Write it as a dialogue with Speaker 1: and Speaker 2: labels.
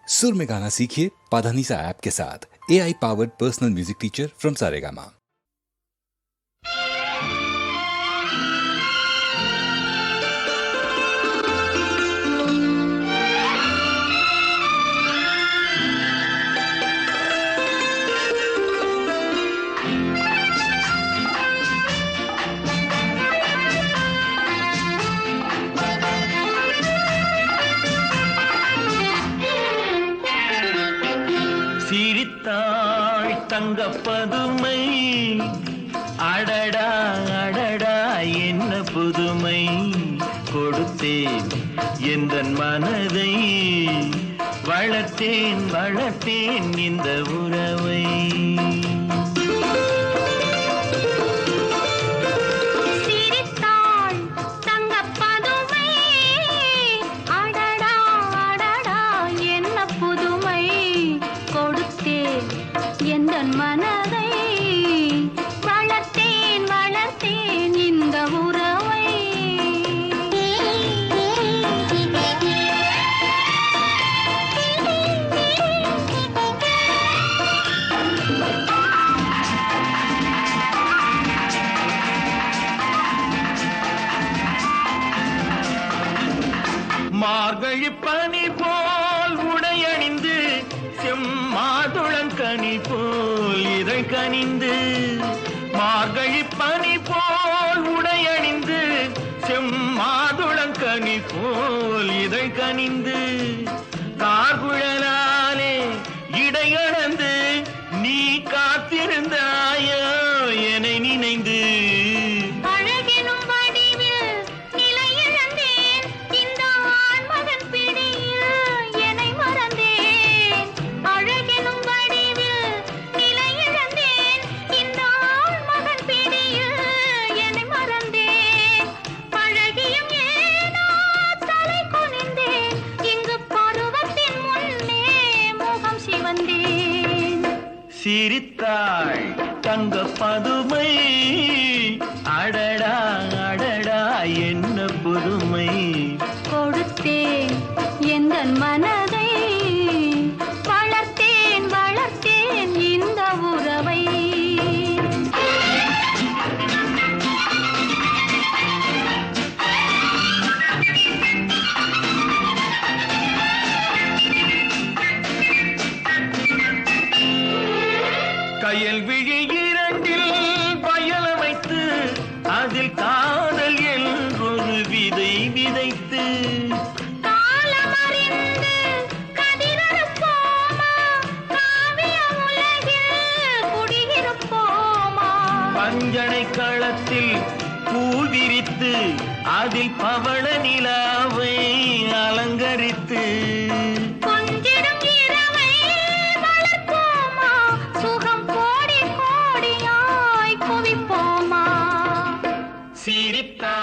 Speaker 1: सुर में गाना सीखिए पाधानीसा ऐप के साथ। AI powered personal music teacher from Saregama.
Speaker 2: சிரித்தாள் தங்கப்பதுமை, அடடா அடடா என்ன புதுமை, கொடுத்தேன் எந்தன் மனதை, வளர்த்தேன் வளர்த்தேன் இந்த உறவை.
Speaker 3: எந்தன் மனதை வளர்த்தேன் வளர்த்தேன் இந்த உறவை.
Speaker 2: மார்கழி பனி போல் உடையணிந்து, செம்மாதுளங்கனி போல் இதை கனிந்து, மார்கழி பனி போல் உடையணிந்து, செம்மாதுளங்கனி போல் இதை கனிந்து, கார்குழலாலே இடையளந்து நீ காத்திருந்தாயோ என்னை நினைந்து. சிரித்தாள் தங்க பதுமை, அடடா அடடா என்ன புதுமை,
Speaker 3: கொடுத்தேன் எந்தன் மனதை, வளர்த்தேன் வளர்த்தேன் இந்த உறவை.
Speaker 2: கயல் விழி இரண்டில் பயலமைத்து, அதில் காதல் என்றொரு விதை விதைத்து,
Speaker 3: காலமறிந்து கதிரறுப்போமா, காவிய உலகில் குடியிருப்போமா.
Speaker 2: பஞ்சனை களத்தில் பூவிரித்து, அதில் பவள நிலாவை அலங்கரித்து,
Speaker 3: கொஞ்சிடும் இரவை வளர்ப்போமா, சுகம் கோடி கோடியாய் குவிப்போமா.
Speaker 2: சிரித்தா